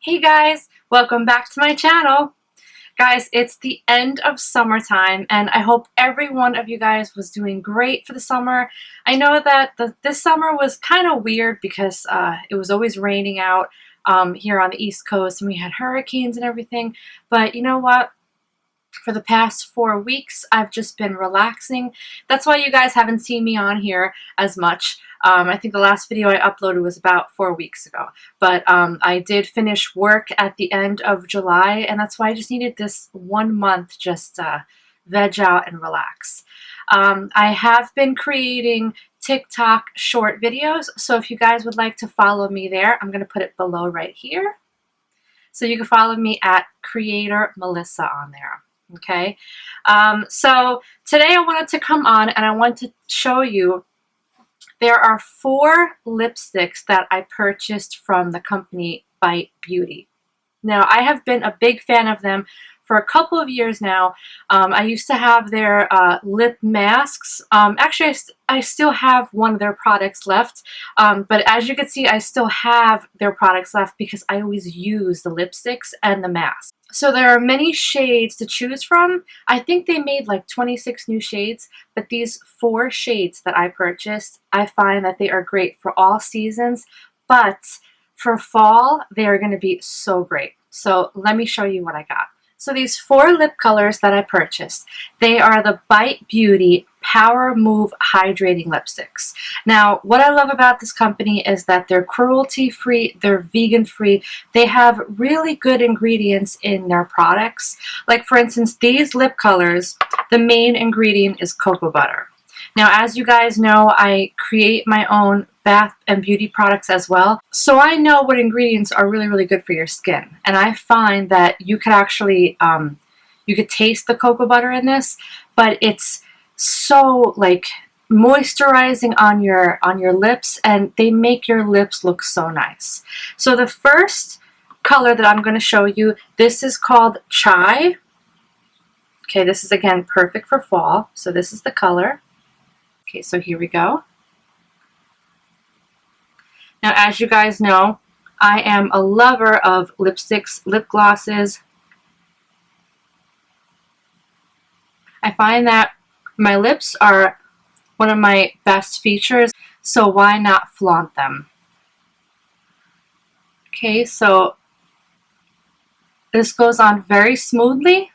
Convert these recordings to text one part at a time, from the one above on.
Hey guys, welcome back to my channel. Guys, it's the end of summertime and I hope every one of you guys was doing great for the summer. I know that this summer was kind of weird because it was always raining out here on the East Coast and we had hurricanes and everything, but you know what? For the past 4 weeks, I've just been relaxing. That's why you guys haven't seen me on here as much. I think the last video I uploaded was about 4 weeks ago. But I did finish work at the end of July, and that's why I just needed this 1 month just veg out and relax. I have been creating TikTok short videos, so if you guys would like to follow me there, I'm going to put it below right here. So you can follow me at Creator Melissa on there. Okay, so today I wanted to come on and I want to show you there are 4 lipsticks that I purchased from the company Bite Beauty. Now I have been a big fan of them for a couple of years now. I used to have their lip masks. Actually, I still have one of their products left, but as you can see, I still have their products left because I always use the lipsticks and the mask. So there are many shades to choose from. I think they made like 26 new shades, but these 4 shades that I purchased, I find that they are great for all seasons, but for fall, they are going to be so great. So let me show you what I got. So these 4 lip colors that I purchased, they are the Bite Beauty Power Move Hydrating Lipsticks. Now, what I love about this company is that they're cruelty-free, they're vegan-free, they have really good ingredients in their products. Like for instance, these lip colors, the main ingredient is cocoa butter. Now, as you guys know, I create my own bath and beauty products as well. So I know what ingredients are really, really good for your skin. And I find that you could actually, you could taste the cocoa butter in this, but it's so like moisturizing on your lips, and they make your lips look so nice. So the first color that I'm going to show you, this is called Chai. Okay, this is again perfect for fall. So this is the color. Okay, so here we go. Now, as you guys know, I am a lover of lipsticks, lip glosses. I find that my lips are one of my best features, so why not flaunt them? Okay, so this goes on very smoothly.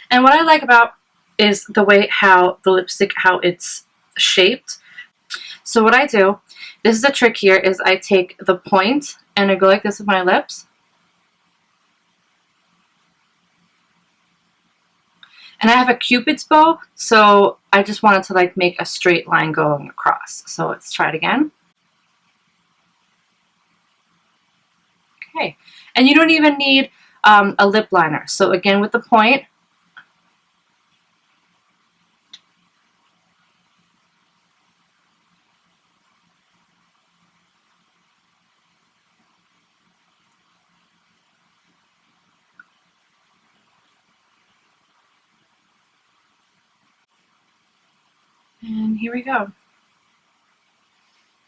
And what I like about is the way how the lipstick, how it's shaped. So what I do, this is a trick here, is I take the point and I go like this with my lips. And I have a Cupid's bow, so I just wanted to like make a straight line going across. So let's try it again. Okay, and you don't even need a lip liner. So again with the point, and here we go.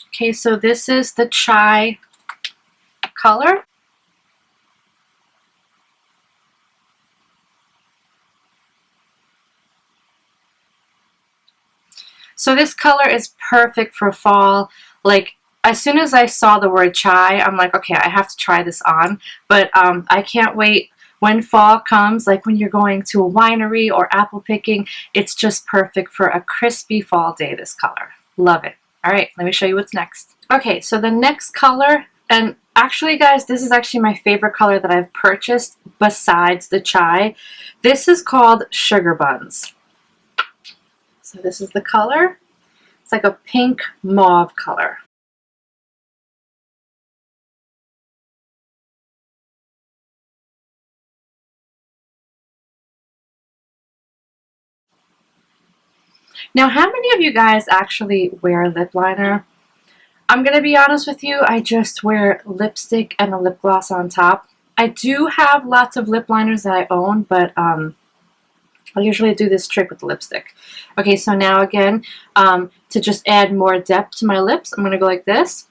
Okay, so this is the Chai color. So this color is perfect for fall. Like, as soon as I saw the word chai, I'm like, okay, I have to try this on. But I can't wait when fall comes, like when you're going to a winery or apple picking. It's just perfect for a crispy fall day, this color. Love it. All right, let me show you what's next. Okay, so the next color, and actually, guys, this is actually my favorite color that I've purchased besides the chai. This is called Sugar Buns. So this is the color. It's like a pink mauve color. Now, how many of you guys actually wear lip liner? I'm going to be honest with you, I just wear lipstick and a lip gloss on top. I do have lots of lip liners that I own, but I'll usually do this trick with the lipstick. Okay, so now again, to just add more depth to my lips, I'm going to go like this.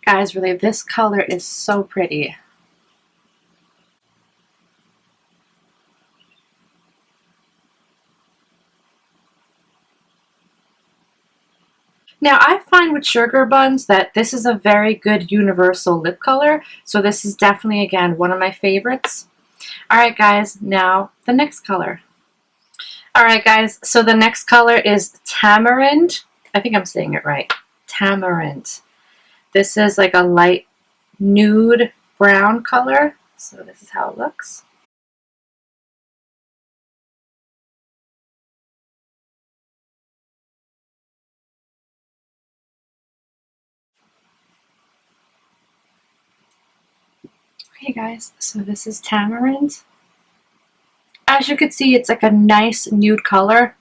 Guys, really, this color is so pretty. Now, I find with Sugar Buns that this is a very good universal lip color, so this is definitely, again, one of my favorites. Alright guys, now the next color. Alright guys, so the next color is Tamarind. I think I'm saying it right. Tamarind. This is like a light nude brown color. So this is how it looks. Okay guys, so this is Tamarind. As you can see, it's like a nice nude color.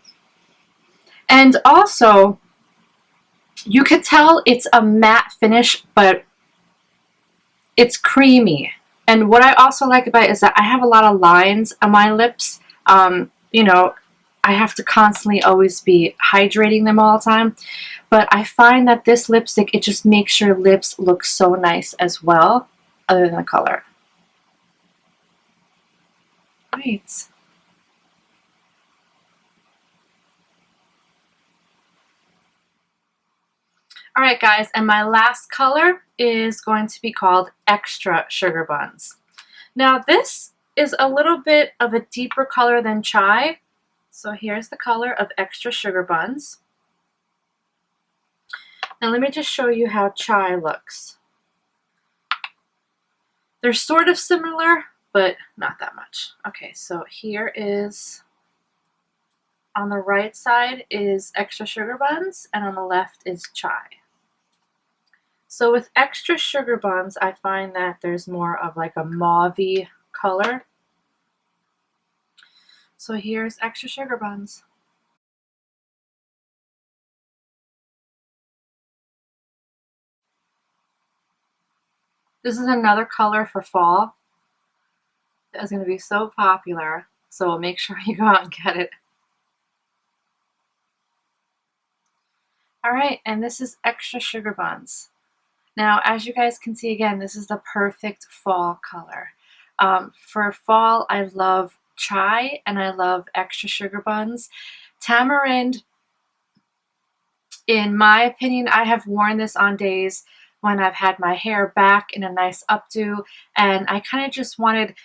And also, you could tell it's a matte finish, but it's creamy. And what I also like about it is that I have a lot of lines on my lips. You know, I have to constantly always be hydrating them all the time. But I find that this lipstick, it just makes your lips look so nice as well, other than the color. Right. Alright guys, and my last color is going to be called Extra Sugar Buns. Now this is a little bit of a deeper color than Chai. So here's the color of Extra Sugar Buns. Now let me just show you how Chai looks. They're sort of similar, but not that much. Okay, so here is, on the right side is Extra Sugar Buns, and on the left is Chai. So with Extra Sugar Buns, I find that there's more of like a mauve-y color. So here's Extra Sugar Buns. This is another color for fall. It's going to be so popular, so make sure you go out and get it. Alright, and this is Extra Sugar Buns. Now, as you guys can see again, this is the perfect fall color. For fall, I love Chai and I love Extra Sugar Buns. Tamarind, in my opinion, I have worn this on days when I've had my hair back in a nice updo, and I kind of just wanted,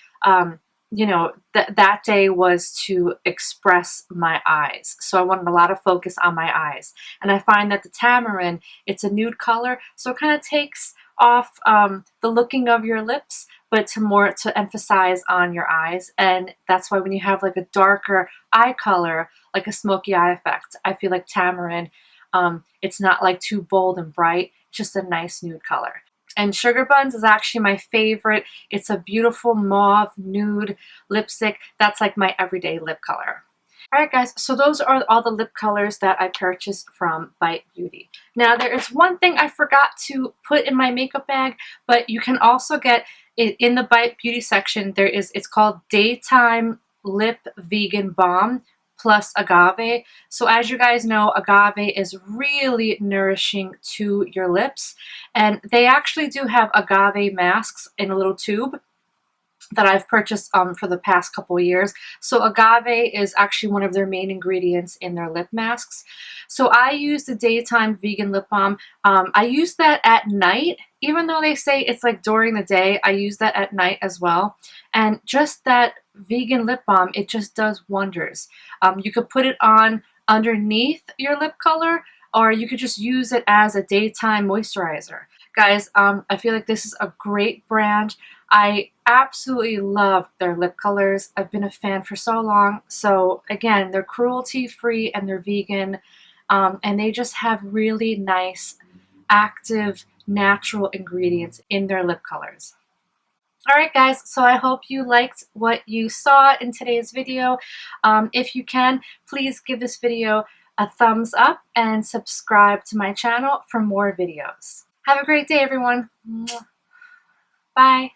you know, that day was to express my eyes. So I wanted a lot of focus on my eyes. And I find that the Tamarind, it's a nude color, so it kind of takes off the looking of your lips, but to emphasize on your eyes. And that's why when you have like a darker eye color, like a smoky eye effect, I feel like Tamarind, it's not like too bold and bright, it's just a nice nude color. And Sugar Buns is actually my favorite. It's a beautiful mauve nude lipstick. That's like my everyday lip color. Alright guys, so those are all the lip colors that I purchased from Bite Beauty. Now there is one thing I forgot to put in my makeup bag, but you can also get it in the Bite Beauty section. It's called Daytime Lip Vegan Balm plus Agave. So as you guys know, Agave is really nourishing to your lips, and they actually do have agave masks in a little tube that I've purchased for the past couple of years. So agave is actually one of their main ingredients in their lip masks. So I use the Daytime Vegan Lip Balm. I use that at night, even though they say it's like during the day, I use that at night as well. And just that vegan lip balm, it just does wonders. You could put it on underneath your lip color, or you could just use it as a daytime moisturizer. Guys, I feel like this is a great brand. I absolutely love their lip colors. I've been a fan for so long. So again, they're cruelty free and they're vegan, and they just have really nice, active, natural ingredients in their lip colors. Alright guys, so I hope you liked what you saw in today's video. If you can, please give this video a thumbs up and subscribe to my channel for more videos. Have a great day everyone. Bye.